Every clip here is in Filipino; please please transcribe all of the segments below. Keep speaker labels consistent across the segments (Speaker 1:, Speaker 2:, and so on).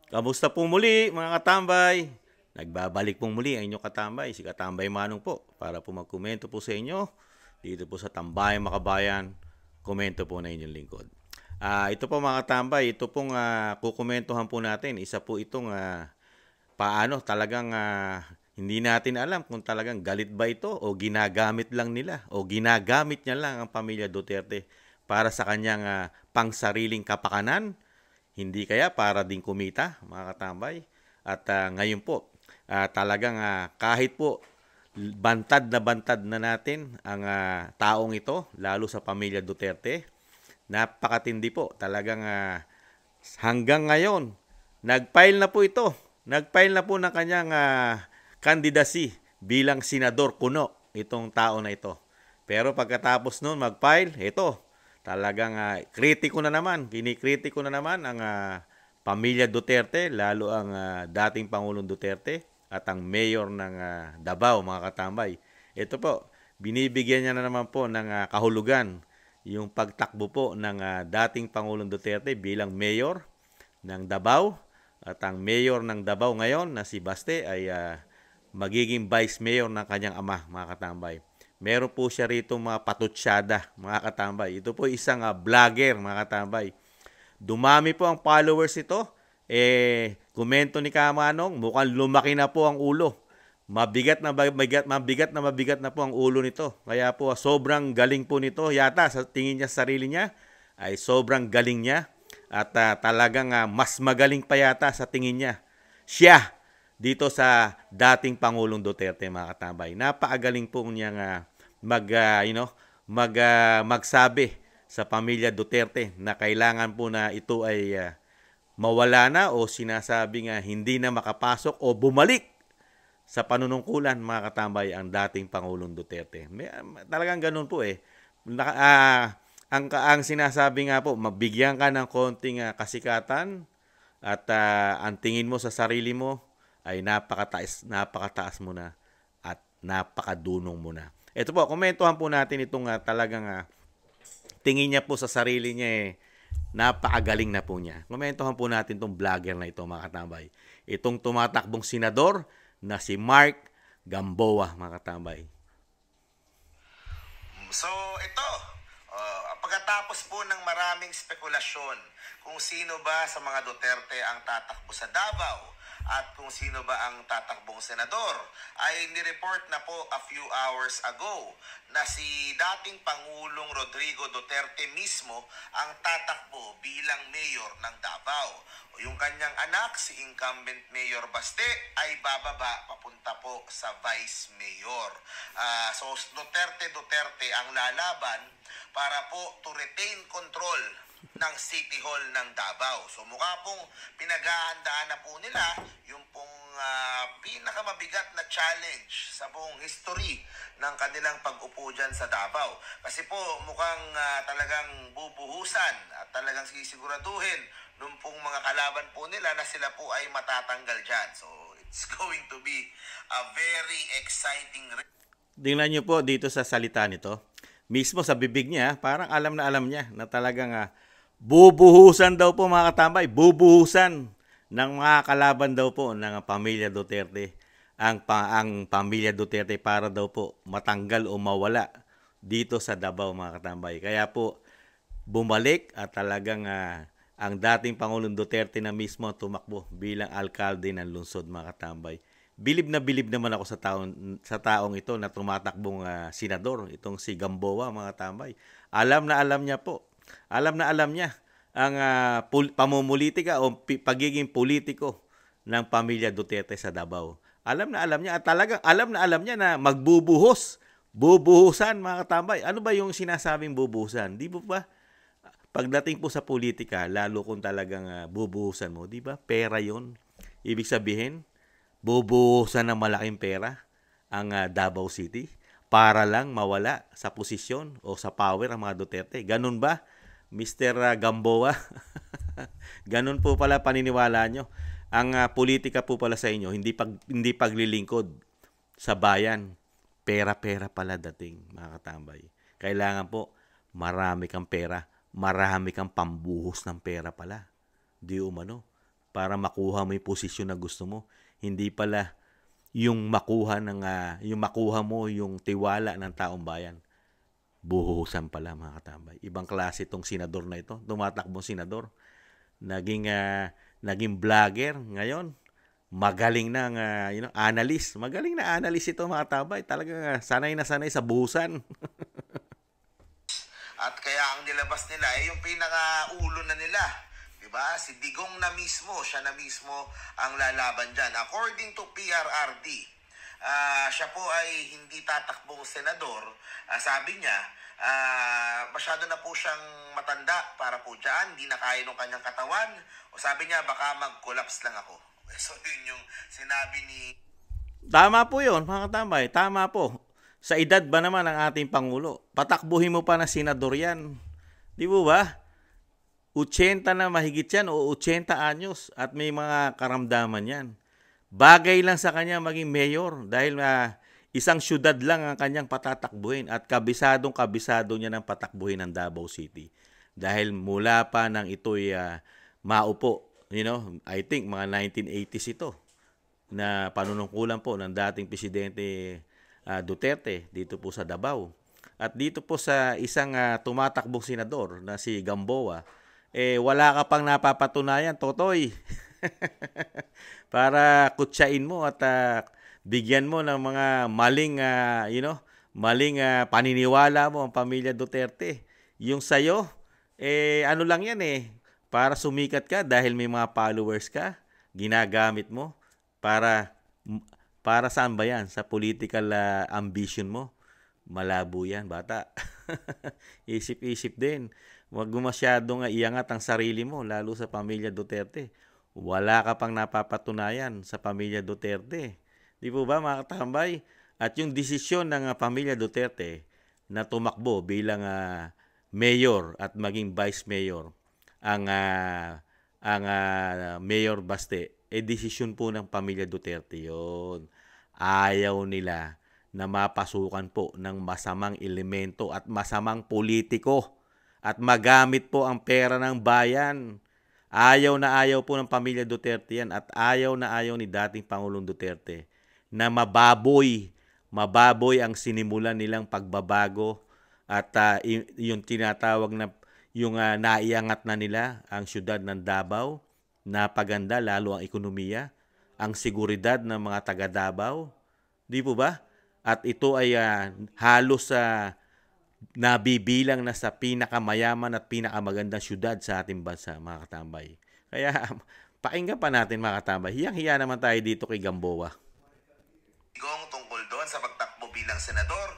Speaker 1: Kamusta po muli mga katambay? Nagbabalik pong muli ang inyong katambay, si Katambay Manong po, para po magkomento po sa inyo dito po sa Tambayang Makabayan, komento po na inyong lingkod. Ito po mga katambay, ito pong kukomentuhan po natin. Isa po itong paano talagang hindi natin alam kung talagang galit ba ito o ginagamit lang nila o ginagamit niya lang ang pamilya Duterte para sa kanyang pangsariling kapakanan, hindi kaya para din kumita, mga katambay. At ngayon po, talagang kahit po bantad na natin ang taong ito, lalo sa pamilya Duterte, napakatindi po. Talagang hanggang ngayon, nag-file na po ito. Nag-file na po ng kanyang candidacy bilang senador kuno itong tao na ito. Pero pagkatapos noon mag-file, ito, talagang kritiko na naman, kinikritiko na naman ang pamilya Duterte, lalo ang dating Pangulong Duterte at ang mayor ng Davao, mga katambay. Ito po, binibigyan niya na naman po ng kahulugan yung pagtakbo po ng dating Pangulong Duterte bilang mayor ng Davao, at ang mayor ng Davao ngayon na si Baste ay magiging vice mayor ng kanyang ama, mga katambay. Meron po siya rito mga patutsyada, mga katambay. Ito po isang vlogger, mga katambay. Dumami po ang followers ito. Komento ni Kamanong, mukhang lumaki na po ang ulo. Mabigat na po ang ulo nito. Kaya po sobrang galing po nito. Yata sa tingin niya sa sarili niya ay sobrang galing niya. At talagang mas magaling pa yata sa tingin niya siya dito sa dating Pangulong Duterte, mga katambay. Napakagaling po niyang magsabi sa pamilya Duterte na kailangan po na ito ay mawala na o sinasabing hindi na makapasok o bumalik sa panunungkulan, mga katambay, ang dating Pangulong Duterte. Talagang ganun po eh. Ang sinasabi nga po, mabigyan ka ng konting kasikatan at ang tingin mo sa sarili mo ay napakataas mo na at napakadunong mo na. Ito po, komentuhan po natin itong talagang tingin niya po sa sarili niya napakagaling na po niya. Komentuhan po natin itong vlogger na ito, mga katambay. Itong tumatakbong senador na si Mark Gamboa, mga katambay.
Speaker 2: So ito, pagkatapos po ng maraming spekulasyon kung sino ba sa mga Duterte ang tatakbo sa Davao at kung sino ba ang tatakbong senador, ay nireport na po a few hours ago na si dating Pangulong Rodrigo Duterte mismo ang tatakbo bilang mayor ng Davao. Yung kanyang anak, si incumbent Mayor Baste, ay bababa papunta po sa vice mayor. So Duterte ang lalaban para po to retain control ng City Hall ng Davao. So mukha pong pinaghahandaan na po nila yung pong pinakamabigat na challenge sa buong history ng kanilang pag-upo dyan sa Davao. Kasi po mukhang talagang bubuhusan at talagang sisiguraduhin nung pong mga kalaban po nila na sila po ay matatanggal dyan. So it's going to be a very exciting.
Speaker 1: Tingnan niyo po dito sa salita nito. Mismo sa bibig niya, parang alam na alam niya na talagang bubuhusan daw po, mga katambay. Bubuhusan ng mga kalaban daw po ng pamilya Duterte. Ang pamilya Duterte para daw po matanggal o mawala dito sa Davao, mga katambay. Kaya po bumalik at talagang ang dating Pangulong Duterte na mismo tumakbo bilang alkalde ng lungsod, mga katambay. Bilib na bilib naman ako sa taong ito na tumatakbong senador, itong si Gamboa, mga katambay. Alam na alam niya po. Alam na alam niya ang pamumulitika o pagiging politiko ng pamilya Duterte sa Davao. Alam na alam niya at talagang alam na alam niya na magbubuhos. Bubuhusan, mga katambay. Ano ba yung sinasabing bubuhusan? Di ba pagdating po sa politika, lalo kung talagang bubuhusan mo, di ba? Pera yon. Ibig sabihin, bubuhusan ng malaking pera ang Davao City para lang mawala sa posisyon o sa power ang mga Duterte. Ganun ba, Mr. Gamboa? Ganun po pala paniniwala nyo. Ang politika po pala sa inyo, hindi paglilingkod sa bayan. Pera-pera pala dating, mga katambay. Kailangan po marami kang pera, marami kang pambuhos ng pera pala. Di umano. para makuha mo yung posisyon na gusto mo. Hindi pala yung makuha mo yung tiwala ng taong bayan. Buhusan pala mga katambay. Ibang klase itong senador na ito. Tumatakbong senador. Naging vlogger ngayon. Magaling na analyst. Magaling na analyst ito mga katambay. Talagang sanay na sanay sa buhusan.
Speaker 2: At kaya ang nilabas nila ay yung pinaka-ulo na nila. Diba? Si Digong na mismo, siya na mismo ang lalaban dyan. According to PRRD, siya po ay hindi tatakbong senador. Sabi niya, masyado na po siyang matanda para po dyan. Hindi na kaya ng kanyang katawan. O sabi niya, baka mag-collapse lang ako. So yun yung sinabi ni...
Speaker 1: Tama po yun, mga katambay. Tama po. Sa edad ba naman ang ating Pangulo? Patakbuhin mo pa na senador yan. Di po ba? 80 na mahigit yan o 80 anyos at may mga karamdaman yan. Bagay lang sa kanya maging mayor dahil isang syudad lang ang kanyang patatakbuhin at kabisado niya ng patakbuhin ng Davao City. Dahil mula pa nang ito'y maupo, I think mga 1980s ito na panunungkulan po ng dating Presidente Duterte dito po sa Davao. At dito po sa isang tumatakbong senador na si Gamboa, wala ka pang napapatunayan, Totoy. Para kutsain mo at bigyan mo ng mga maling paniniwala mo ang pamilya Duterte. Yung sayo, ano lang yan para sumikat ka dahil may mga followers ka, ginagamit mo para saan ba yan? Sa political ambition mo? Malabo yan, bata. Isip-isip din. Huwag mo masyadong iangat ang sarili mo, lalo sa pamilya Duterte. Wala ka pang napapatunayan sa pamilya Duterte. Di po ba mga katambay? At yung desisyon ng pamilya Duterte na tumakbo bilang mayor at maging vice mayor, ang Mayor Baste, desisyon po ng pamilya Duterte yon. Ayaw nila na mapasukan po ng masamang elemento at masamang politiko at magamit po ang pera ng bayan. Ayaw na ayaw po ng pamilya Duterte yan at ayaw na ayaw ni dating Pangulong Duterte na mababoy ang sinimulan nilang pagbabago at yung tinatawag na yung naiangat na nila ang syudad ng Davao, napaganda lalo ang ekonomiya, ang seguridad ng mga taga Davao. Di po ba? At ito ay halos nabibilang na sa pinakamayaman at pinakamagandang syudad sa ating bansa, mga katambay. Kaya pakinggan pa natin mga katambay. Hiyang-hiya naman tayo dito kay Gamboa.
Speaker 2: Digong tungkol doon sa pagtakbo bilang senador,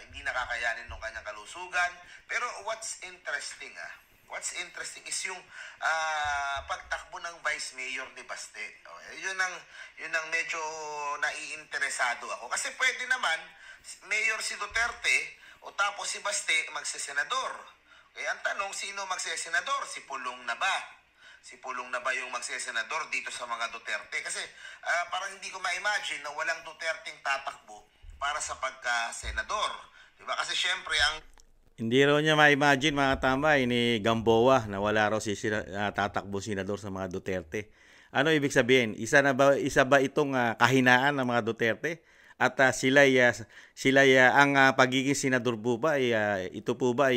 Speaker 2: hindi nakakayanin ng kanyang kalusugan. Pero what's interesting is yung pagtakbo ng Vice Mayor ni Baste. Yun ang medyo naiinteresado ako. Kasi pwede naman, Mayor si Duterte o tapos si Baste magsesenador. Kaya ang tanong, sino magsesenador? Si Pulong na ba? Si Pulong na ba yung magsesenador dito sa mga Duterte? Kasi parang hindi ko ma-imagine na walang Duterteng tatakbo para sa pagka-senador. Diba? Kasi syempre ang...
Speaker 1: Hindi raw niya ma-imagine mga tambay ni Gamboa na wala raw tatakbo senador sa mga Duterte. Ano ibig sabihin? Isa ba itong kahinaan ng mga Duterte? At sila ang pagiging senador po ba ito po ba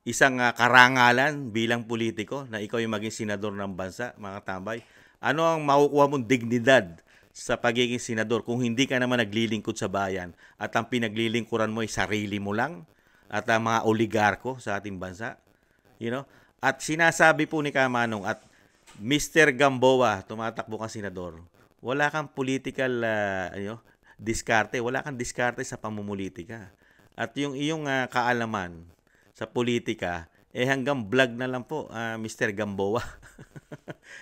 Speaker 1: isang karangalan bilang politiko na ikaw yung maging senador ng bansa, mga tambay? Ano ang makukuha mong dignidad sa pagiging senador kung hindi ka naman naglilingkod sa bayan at ang pinaglilingkuran mo ay sarili mo lang at ang mga oligarko sa ating bansa? At sinasabi po ni Kamanong at Mr. Gamboa, tumatakbo kang senador, wala kang political diskarte, wala kang diskarte sa pamumulitika. At yung iyong kaalaman sa politika, hanggang vlog na lang po, Mr. Gamboa.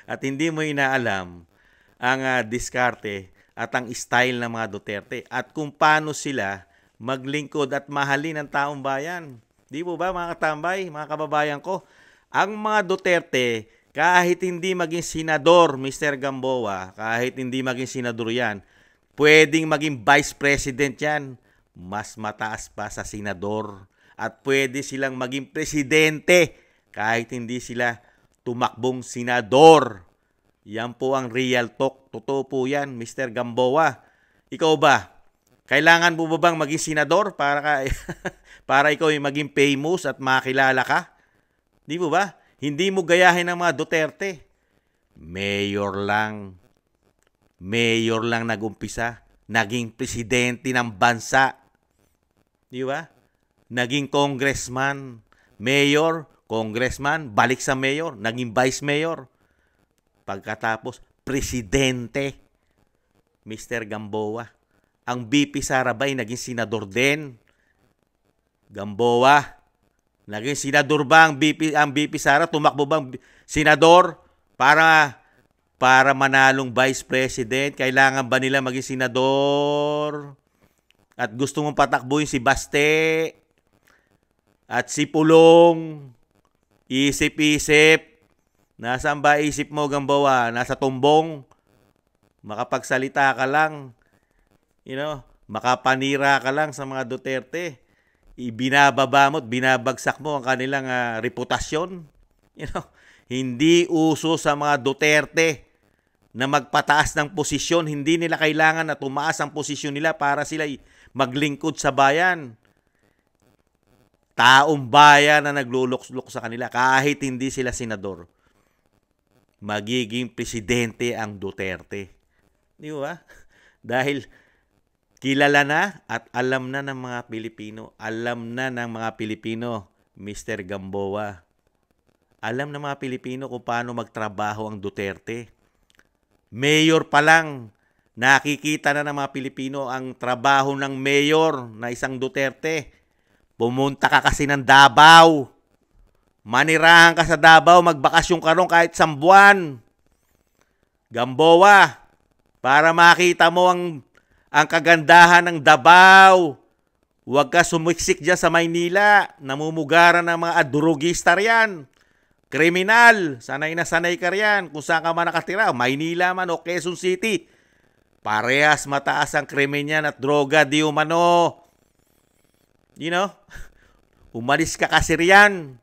Speaker 1: At hindi mo inaalam ang diskarte at ang style ng mga Duterte at kung paano sila maglingkod at mahalin ang taong bayan. Di po ba mga katambay, mga kababayan ko? Ang mga Duterte, kahit hindi maging senador, Mr. Gamboa, kahit hindi maging senador yan, pwedeng maging vice president yan. Mas mataas pa sa senador. At pwede silang maging presidente kahit hindi sila tumakbong senador. Yan po ang real talk. Totoo po yan, Mr. Gamboa. Ikaw ba? Kailangan mo ba bang maging senador para para ikaw ay maging famous at makilala ka? Di mo ba? Hindi mo gayahin ng mga Duterte. Mayor lang. Mayor lang nag-umpisa. Naging presidente ng bansa. Di ba? Naging congressman. Mayor, congressman, balik sa mayor, naging vice mayor. Pagkatapos, presidente. Mr. Gamboa. Ang VP Sarabay naging senador din. Gamboa. Naging senador ba ang VP Sara? Tumakbo bang senador para manalong vice president? Kailangan ba nila maging senador? At gusto mong patakbuhin si Baste at si Pulong? Isip-isip. Nasaan ba isip mo, Gamboa? Nasa tumbong? Makapagsalita ka lang. Makapanira ka lang sa mga Duterte. Ibinababa mo at binabagsak mo ang kanilang reputasyon. Hindi uso sa mga Duterte na magpataas ng posisyon. Hindi nila kailangan na tumaas ang posisyon nila para sila maglingkod sa bayan. Taong bayan na nagluluklok sa kanila kahit hindi sila senador. Magiging presidente ang Duterte. Di ba? Dahil kilala na at alam na ng mga Pilipino. Alam na ng mga Pilipino, Mr. Gamboa. Alam ng mga Pilipino kung paano magtrabaho ang Duterte. Mayor pa lang, nakikita na ng mga Pilipino ang trabaho ng mayor na isang Duterte. Pumunta ka kasi ng Davao. Manirahan ka sa Davao, magbakasyon ka ron kahit 1 buwan. Gamboa, para makita mo ang kagandahan ng Davao. Huwag ka sumiksik dyan sa Maynila. Namumugaran ng mga adurugista riyan. Kriminal. Sanay na sanay ka riyan. Kung saan ka man nakatira, Maynila man o Quezon City. Parehas mataas ang krimen yan at droga di umano. Umalis ka kasi riyan.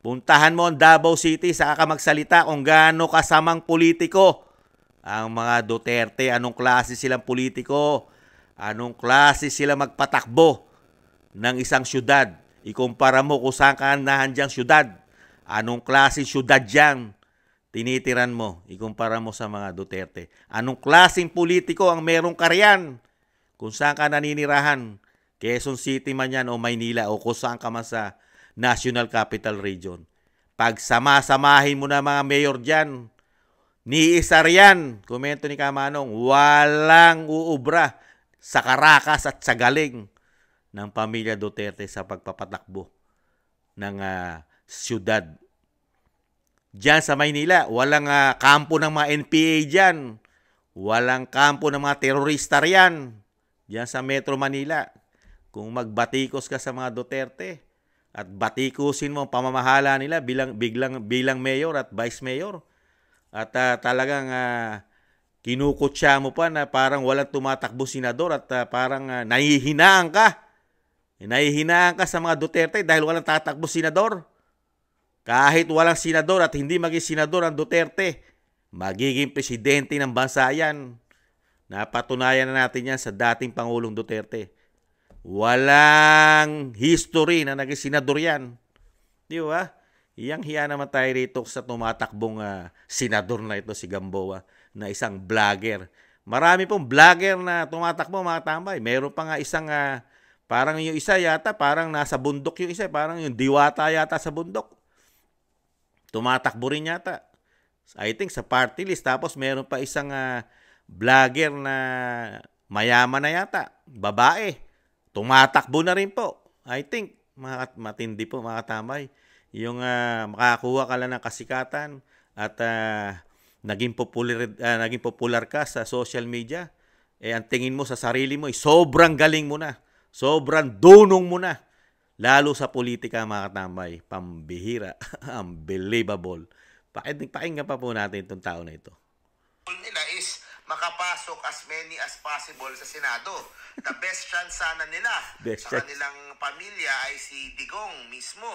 Speaker 1: Puntahan mo ang Davao City, saka ka magsalita kung gaano kasamang politiko ang mga Duterte. Anong klase silang politiko? Anong klase sila magpatakbo ng isang syudad? Ikumpara mo kung saan ka nahandyang syudad. Anong klase syudad yan? Tinitiran mo. Ikumpara mo sa mga Duterte. Anong klaseng politiko ang merong karyan? Kung saan ka naninirahan? Quezon City man yan o Maynila o kung saan ka man sa National Capital Region. Pag sama-samahin mo na mga mayor dyan, ni isa riyan, komento ni Kamanong, walang uubra sa karakas at sa galing ng pamilya Duterte sa pagpapatakbo ng syudad. Diyan sa Maynila, walang kampo ng mga NPA dyan. Walang kampo ng mga terorista riyan. Diyan sa Metro Manila. Kung magbatikos ka sa mga Duterte at batikusin mo ang pamamahala nila bilang mayor at vice mayor, at talagang kinukutsa mo pa na parang walang tumatakbo senador at parang nahihinaan ka. Nahihinaan ka sa mga Duterte dahil walang tatakbo senador. Kahit walang senador at hindi maging senador ang Duterte, magiging presidente ng bansa yan. Napatunayan na natin yan sa dating Pangulong Duterte. Walang history na naging senador yan. Di ba? Iyang hiya naman tayo rito sa tumatakbong senador na ito, si Gamboa, na isang vlogger. Marami pong vlogger na tumatakbo, mga tambay. Meron pa nga isang, parang yung isa yata, parang nasa bundok yung isa, parang yung diwata yata sa bundok. Tumatakbo rin yata. I think sa party list. Tapos meron pa isang vlogger na mayaman na yata, babae. Tumatakbo na rin po. I think, matindi po mga tambay. Yung makakuha ka lang ng kasikatan at naging popular ka sa social media, ang tingin mo sa sarili mo, sobrang galing mo na. Sobrang dunong mo na. Lalo sa politika, mga tambay. Pambihira. Unbelievable. Pakinggan pa po natin itong tao na ito.
Speaker 2: Nila is makapasok as many as possible sa Senado. The best chance sana nila sa kanilang pamilya ay si Digong mismo.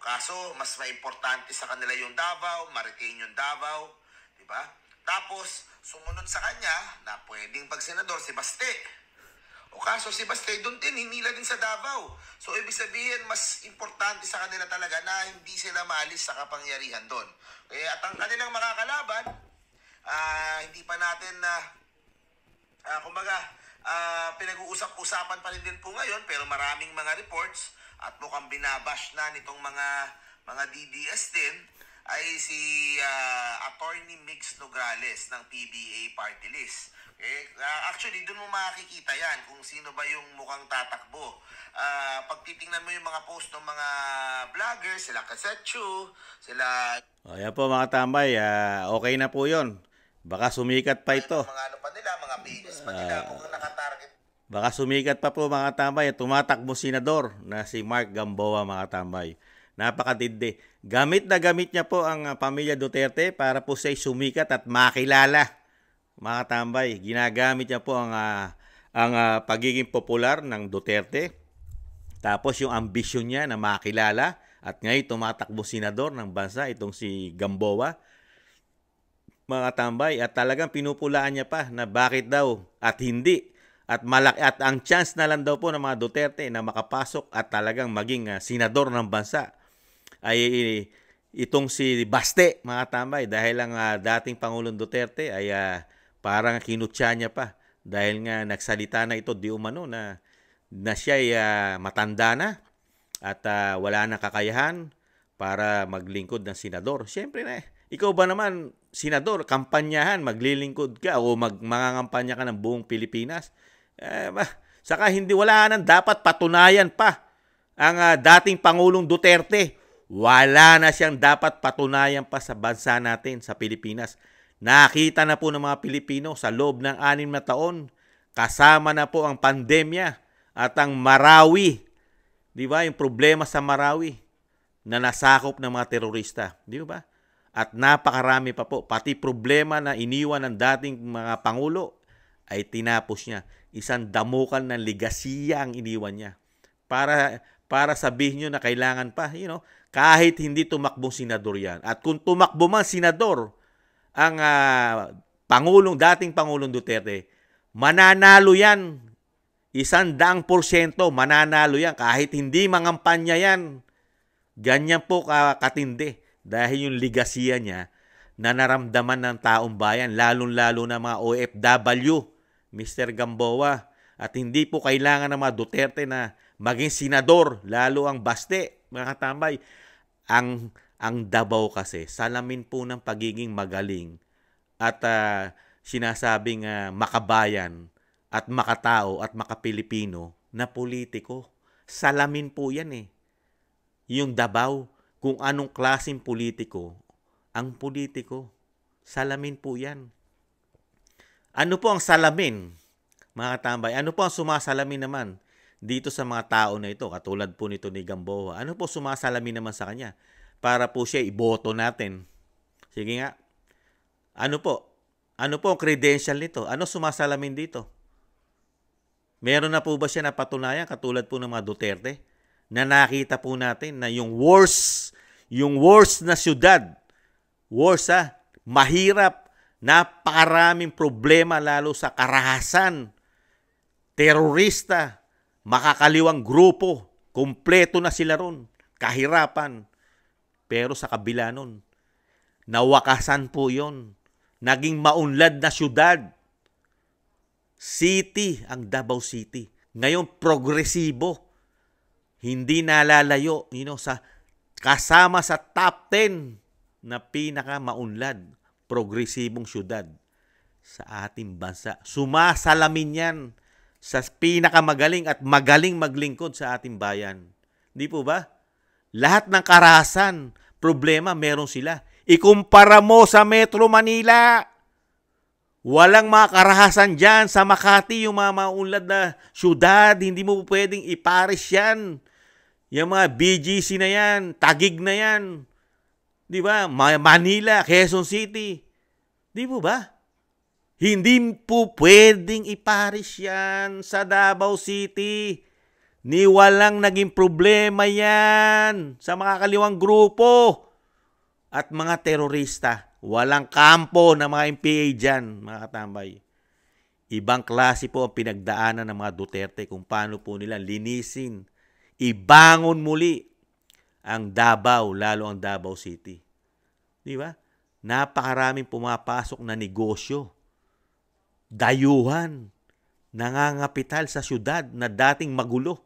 Speaker 2: Kaso, mas maimportante sa kanila yung Davao, ma-retain yung Davao, di ba? Tapos, sumunod sa kanya na pwedeng pag-senador si Baste. O kaso si Baste doon din, hinila din sa Davao. So, ibig sabihin, mas importante sa kanila talaga na hindi sila maalis sa kapangyarihan doon. At ang kanilang makakalaban, hindi pa natin pinag-uusap-usapan pa rin din po ngayon, pero maraming mga reports at mukhang binabash na nitong mga DDS din ay si Attorney Mix Nograles ng PBA Party List. Actually, doon mo makikita yan kung sino ba yung mukhang tatakbo. Pag titingnan mo yung mga post ng mga vloggers, sila Kasetsu, sila...
Speaker 1: Ayan po mga tambay, okay na po yon. Baka sumikat pa ito.
Speaker 2: Mga ano pa nila, mga pages pa nila, mukhang nakatarget.
Speaker 1: Baka sumikat pa po mga tambay. Tumatakbo senador na si Mark Gamboa mga tambay. Napakatindi. Gamit na gamit niya po ang pamilya Duterte para po siya sumikat at makilala. Mga tambay, ginagamit niya po ang pagiging popular ng Duterte. Tapos yung ambisyon niya na makilala. At ngayon tumatakbo senador ng bansa itong si Gamboa. Mga tambay, at talagang pinupulaan niya pa na bakit daw at hindi. At malaki at ang chance na lang daw po ng mga Duterte na makapasok at talagang maging senador ng bansa ay itong si Baste, mga tambay, dahil ang dating Pangulong Duterte ay parang kinutya niya pa dahil nga nagsalita na ito di umano na siya ay matanda na at wala na kakayahan para maglingkod ng senador. Siyempre na ikaw ba naman, senador, kampanyahan, maglilingkod ka o mangangampanya ka ng buong Pilipinas? Saka wala nang dapat patunayan pa ang dating Pangulong Duterte. Wala na siyang dapat patunayan pa sa bansa natin, sa Pilipinas. Nakita na po ng mga Pilipino sa loob ng 6 na taon, kasama na po ang pandemya at ang Marawi. Di ba? Yung problema sa Marawi na nasakop ng mga terorista. Di ba? At napakarami pa po. Pati problema na iniwan ng dating mga Pangulo ay tinapos niya. Isang damukan ng ligasiya ang iniwan niya. Para sabihin nyo na kailangan pa, kahit hindi tumakbong senador yan. At kung tumakbo man senador ang dating Pangulong Duterte, mananalo yan. 100% mananalo yan. Kahit hindi mangampanya yan. Ganyan po katindi. Dahil yung ligasiya niya na naramdaman ng taong bayan, lalong-lalo na mga OFW, Mr. Gamboa. At hindi po kailangan ng mga Duterte na maging senador, lalo ang Baste, mga katambay. Ang Davao kasi, salamin po ng pagiging magaling at sinasabing makabayan at makatao at makapilipino na politiko. Salamin po yan Yung Davao, kung anong klaseng politiko, ang politiko, salamin po yan. Ano po ang salamin, mga katambay? Ano po ang sumasalamin naman dito sa mga tao na ito, katulad po nito ni Gamboa? Ano po sumasalamin naman sa kanya para po siya iboto natin? Sige nga. Ano po? Ano po ang credential nito? Ano sumasalamin dito? Meron na po ba siya napatunayan katulad po ng mga Duterte na nakita po natin na yung worst na syudad, mahirap, napakaraming problema lalo sa karahasan, terorista, makakaliwang grupo, kumpleto na sila ron, kahirapan. Pero sa kabila nun, nawakasan po yon. Naging maunlad na syudad. City, ang Davao City. Ngayon, progresibo. Hindi nalalayo, kasama sa top 10 na pinaka-maunlad, progresibong syudad sa ating bansa. Sumasalamin yan sa pinakamagaling at magaling maglingkod sa ating bayan. Di po ba? Lahat ng karahasan, problema, meron sila. Ikumpara mo sa Metro Manila. Walang mga karahasan dyan sa Makati, yung mga maunlad na syudad. Hindi mo pwedeng ipares yan. Yung mga BGC na yan, Taguig na yan. Di ba? Manila, Quezon City. Di po ba? Hindi po pwedeng ipares yan sa Davao City. Ni walang naging problema yan sa mga kaliwang grupo at mga terorista. Walang kampo ng mga MPA dyan, mga katambay. Ibang klase po ang pinagdaanan ng mga Duterte kung paano po nila linisin, ibangon muli ang Davao, lalo ang Davao City. Di ba? Napakaraming pumapasok na negosyo, dayuhan, nangangapital sa syudad na dating magulo,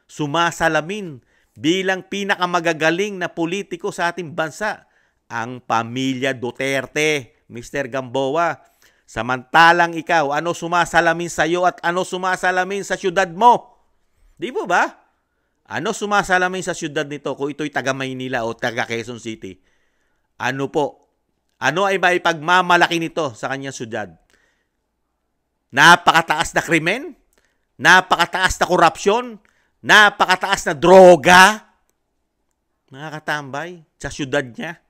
Speaker 1: sumasalamin bilang pinakamagagaling na politiko sa ating bansa, ang pamilya Duterte, Mr. Gamboa. Samantalang ikaw, ano sumasalamin sa iyo at ano sumasalamin sa syudad mo? Di po ba? Ano sumasalamin sa syudad nito kung ito'y taga Maynila o taga Quezon City? Ano po? Ano ay maipagmamalaki nito sa kanyang syudad? Napakataas na krimen? Napakataas na korupsyon? Napakataas na droga? Mga katambay, sa syudad niya.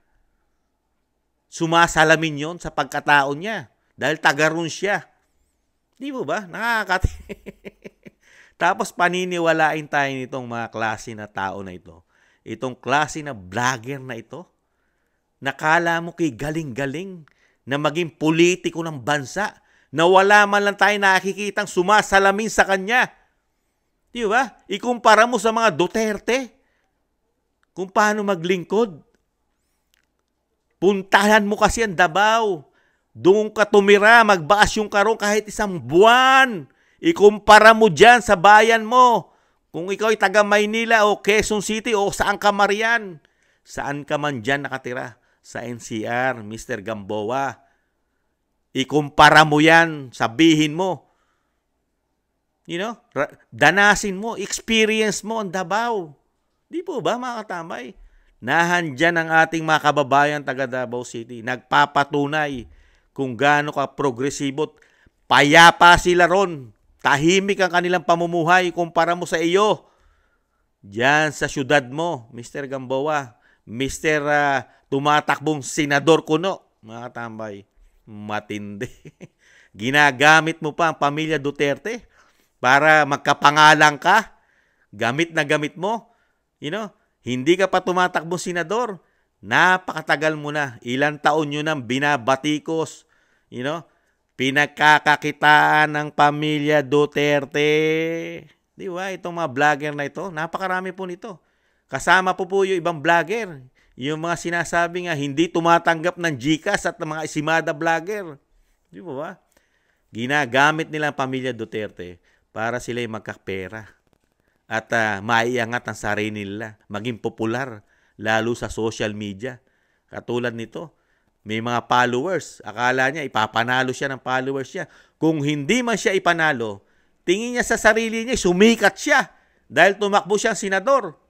Speaker 1: Sumasalamin yon sa pagkatao niya dahil taga-roon siya. Di mo ba? Tapos paniniwalain tayo nitong mga klase na tao na ito. Itong klase na vlogger na ito. Nakala mo kay galing-galing na maging politiko ng bansa na wala man lang tayo nakikitang sumasalamin sa kanya. Di ba? Ikumpara mo sa mga Duterte kung paano maglingkod. Puntahan mo kasi ang Davao. Doon ka tumira, magbakasyon ka ron kahit isang buwan. Ikumpara mo dyan sa bayan mo. Kung ikaw ay taga Maynila o Quezon City o saan ka marian. Saan ka man dyan nakatira? Sa NCR, Mr. Gamboa. Ikumpara mo yan, sabihin mo. You know, danasin mo, experience mo ang Davao. Di po ba mga katambay? Nahandyan ang ating mga kababayan taga Davao City. Nagpapatunay kung gaano ka progresibo. Payapa sila ron. Tahimik ang kanilang pamumuhay kumpara mo sa iyo. Diyan sa syudad mo, Mr. Gamboa. Mr. Tumatakbong Senador Kuno. Mga katambay. Matindi. Ginagamit mo pa ang pamilya Duterte para magkapangalan ka. Gamit na gamit mo. You know, hindi ka pa tumatakbong senador. Napakatagal mo na. Ilang taon nyo nang binabatikos. You know, pinagkakakitaan ng pamilya Duterte. Di ba? Itong mga vlogger na ito, napakarami po nito. Kasama po yung ibang vlogger. Yung mga sinasabi nga, hindi tumatanggap ng GCash at mga isimada vlogger. Di ba? Ginagamit nila ang pamilya Duterte para sila'y magkapera. At maiangat ang sarili nila, maging popular, lalo sa social media. Katulad nito, may mga followers. Akala niya, ipapanalo siya ng followers niya. Kung hindi man siya ipanalo, tingin niya sa sarili niya, sumikat siya. Dahil tumakbo siyang senador.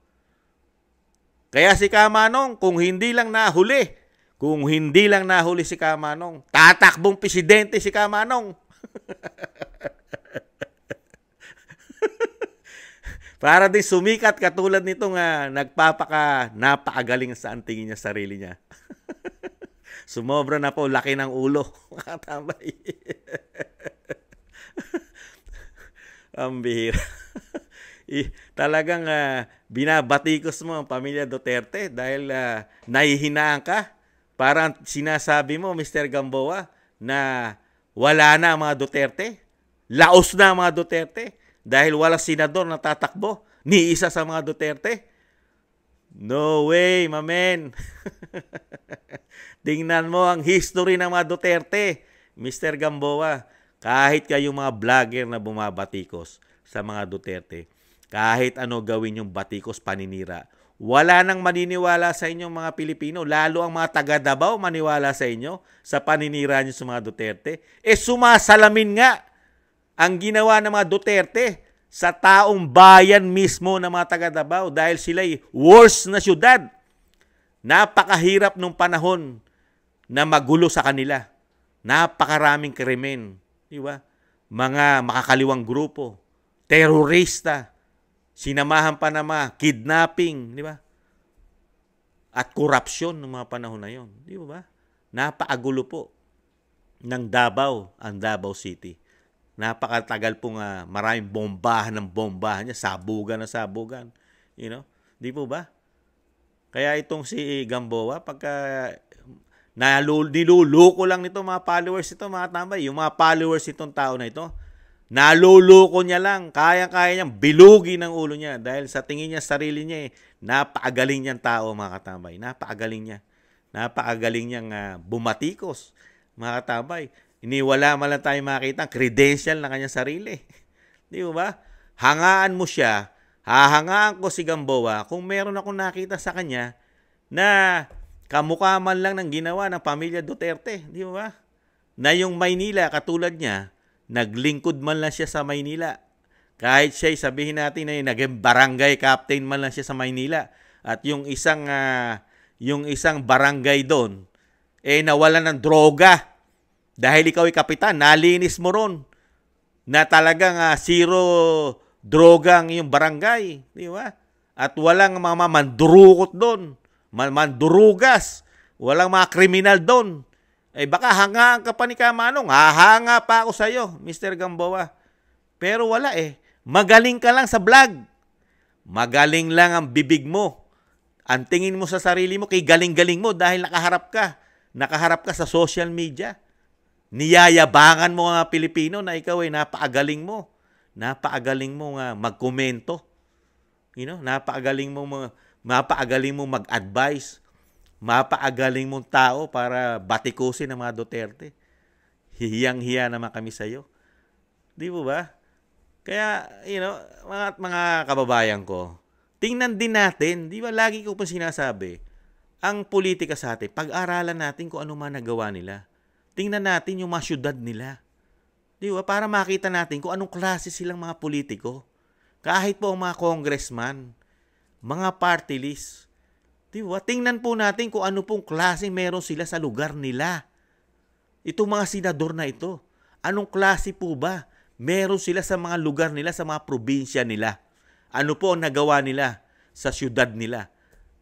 Speaker 1: Kaya si Kamanong, kung hindi lang nahuli si Kamanong, tatakbong presidente si Kamanong. Para din sumikat katulad nitong napakagaling sa tingin niya sarili niya. Sumobra na po, laki ng ulo. Makatambay. Ang bihira. Talagang binabatikos mo ang pamilya Duterte dahil nahihinaan ka. Parang sinasabi mo, Mr. Gamboa, na wala na ang mga Duterte. Laos na ang mga Duterte. Dahil wala senador na tatakbo. Ni isa sa mga Duterte. No way, my man. Tingnan mo ang history ng mga Duterte, Mr. Gamboa. Kahit kayong mga vlogger na bumabatikos sa mga Duterte, kahit ano gawin yung batikos paninira, wala nang maniniwala sa inyo mga Pilipino. Lalo ang mga taga Davao maniwala sa inyo sa paninira nyo sa mga Duterte. Sumasalamin nga ang ginawa ng mga Duterte sa taong bayan mismo ng mga taga Davao dahil sila'y worst na syudad. Napakahirap nung panahon na magulo sa kanila. Napakaraming krimen. Di ba? Mga makakaliwang grupo, terorista, sinamahan pa na mga kidnapping, di ba? At korupsyon ng mga panahon na yon. Di ba? Napakagulo po ng Davao, ang Davao City. Napakatagal pong maraming bombahan ng bombahan niya, sabugan na sabugan. You know? Di po ba? Kaya itong si Gamboa, pagka niluluko lang nito mga followers ito, mga tambay, yung mga followers itong tao na ito, naluluko niya lang, kaya-kaya niyang bilugi ng ulo niya dahil sa tingin niya, sarili niya, napakagaling niyang tao, mga katambay. Napakagaling niya. Napakagaling niyang bumatikos, mga katambay. Iniwala man lang tayo makita ang credential ng kanyang sarili. Di ba? Hangaan mo siya, hahangaan ko si Gamboa kung meron akong nakita sa kanya na kamukha man lang ng ginawa ng pamilya Duterte. Di ba? Na yung Maynila, katulad niya, naglingkod man lang siya sa Maynila. Kahit siya, sabihin natin na naging barangay captain man lang siya sa Maynila. At yung isang barangay doon, nawala ng droga. Dahil ikaw ay kapitan, nalinis mo ron na talagang zero droga ang iyong barangay. Di ba? At walang mga mandurukot doon. Mandurugas. Walang mga kriminal doon. Baka hangaan ka pa ni Kamanong. Hahanga pa ako sa'yo, Mr. Gamboa. Pero wala Magaling ka lang sa vlog. Magaling lang ang bibig mo. Ang tingin mo sa sarili mo, kay galing-galing mo dahil nakaharap ka. Nakaharap ka sa social media. Niyayabangan mo mga Pilipino na ikaw napakagaling mo. Napakagaling mo magkomento. You know, napakagaling mo mag-advise. Mapakagaling mong tao para batikusin ang mga Duterte. Hiyang-hiya naman kami sa iyo. Di po ba? Kaya, mga kababayan ko, tingnan din natin, di ba lagi ko po sinasabi, ang politika sa atin, pag-aralan natin kung ano man nagawa nila. Tingnan natin yung mga syudad nila. Di ba? Para makita natin kung anong klase silang mga politiko. Kahit po ang mga congressman, mga party list. Di ba? Tingnan po natin kung ano pong klase meron sila sa lugar nila. Itong mga senador na ito, anong klase po ba meron sila sa mga lugar nila, sa mga probinsya nila? Ano po ang nagawa nila sa syudad nila,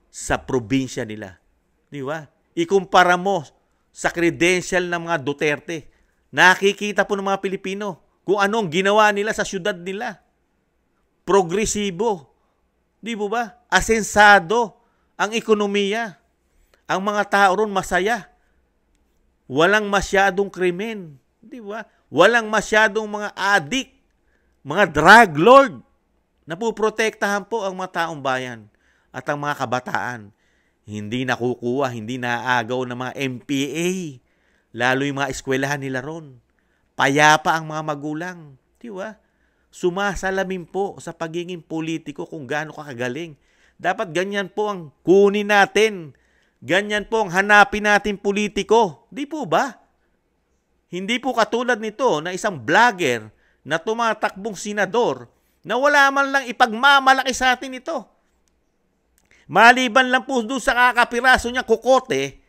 Speaker 1: sa probinsya nila? Di ba? Ikumpara mo sa credential ng mga Duterte. Nakikita po ng mga Pilipino kung anong ginawa nila sa syudad nila. Progresibo. Di ba? Asensado ang ekonomiya. Ang mga tao ron masaya. Walang masyadong krimen. Di ba? Walang masyadong mga adik, mga drug lord. Napuprotektahan po ang mga taong bayan at ang mga kabataan. Hindi nakukuha, hindi naaagaw ng mga MPA. Lalo yung mga eskwelahan nila ron. Payapa ang mga magulang. Di ba? Sumasalamin po sa pagiging politiko kung gaano kakagaling. Dapat ganyan po ang kunin natin. Ganyan po ang hanapin natin politiko. Di po ba? Hindi po katulad nito na isang vlogger na tumatakbong senador na wala man lang ipagmamalaki sa atin ito. Maliban lang po doon sa kakapiraso niya kukote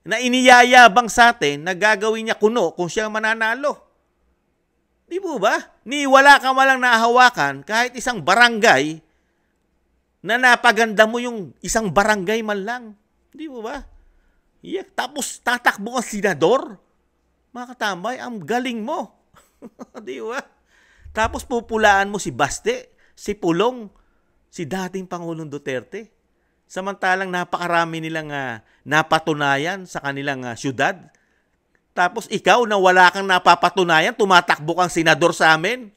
Speaker 1: na iniyayabang sa atin na gagawin niya kuno kung siya mananalo. Di po ba? Ni wala ka malang nahawakan kahit isang barangay na napaganda mo yung isang barangay man lang. Di po ba? Yeah. Tapos tatakbo ang senador. Mga katambay, ang galing mo. Di ba? Tapos pupulaan mo si Baste, si Pulong, si dating Pangulong Duterte. Samantalang napakarami nilang napatunayan sa kanilang syudad. Tapos ikaw na wala kang napapatunayan, tumatakbo kang senador sa amin.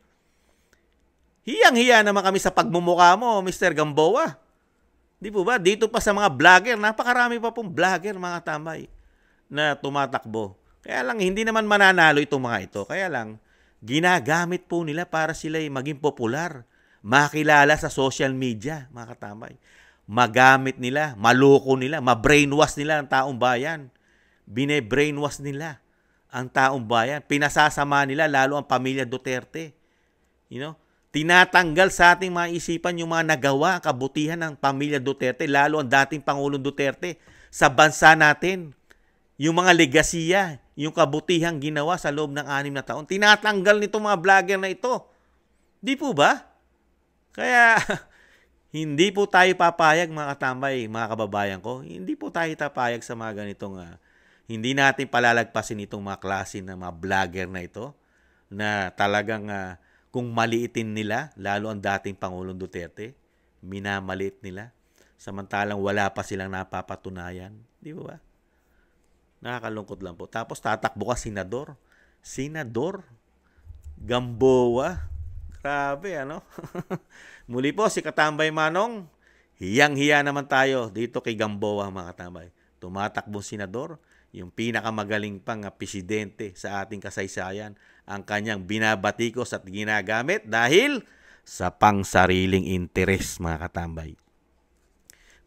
Speaker 1: Hiyang-hiya naman kami sa pagmumukha mo, Mr. Gamboa. Di po ba? Dito pa sa mga vlogger, napakarami pa pong vlogger, mga tambay, na tumatakbo. Kaya lang, hindi naman mananalo itong mga ito. Kaya lang, ginagamit po nila para sila maging popular. Makilala sa social media, mga katambay. Magamit nila, maloko nila, ma-brainwash nila ang taong bayan. Bine-brainwash nila ang taong bayan. Pinasasama nila, lalo ang pamilya Duterte. You know? Tinatanggal sa ating mga isipan yung mga nagawa, kabutihan ng pamilya Duterte, lalo ang dating Pangulong Duterte sa bansa natin. Yung mga legasiya, yung kabutihang ginawa sa loob ng 6 na taon, tinatanggal nito mga vlogger na ito. Di po ba? Kaya, hindi po tayo papayag, mga katambay, mga kababayan ko. Hindi po tayo papayag sa mga ganitong, hindi natin palalagpasin itong mga klase ng mga vlogger na ito. na talagang kung maliitin nila, lalo ang dating Pangulong Duterte, minamaliit nila. Samantalang wala pa silang napapatunayan. Di ba? Nakakalungkot lang po. Tapos tatakbo ka senador. Senador. Gamboa. Grabe, ano? Muli po, si Katambay Manong. Hiyang-hiya naman tayo dito kay Gamboa, mga katambay. Tumatakbong senador, yung pinakamagaling pang presidente sa ating kasaysayan, ang kanyang binabatikos at ginagamit dahil sa pangsariling interes, mga katambay.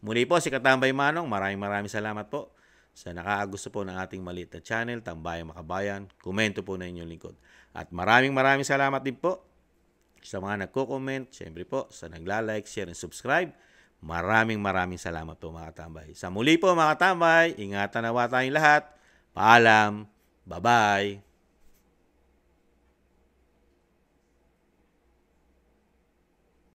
Speaker 1: Muli po, si Katambay Manong, maraming salamat po sa nakaagusto po ng ating maliit na channel, Tambayang Makabayan. Komento po na inyong lingkod. At maraming salamat din po sa mga nagko-comment, syempre po, sa nagla-like, share, and subscribe. Maraming salamat po, mga katambay. Sa muli po, mga katambay, ingatan nawa tayong lahat. Paalam. Bye-bye.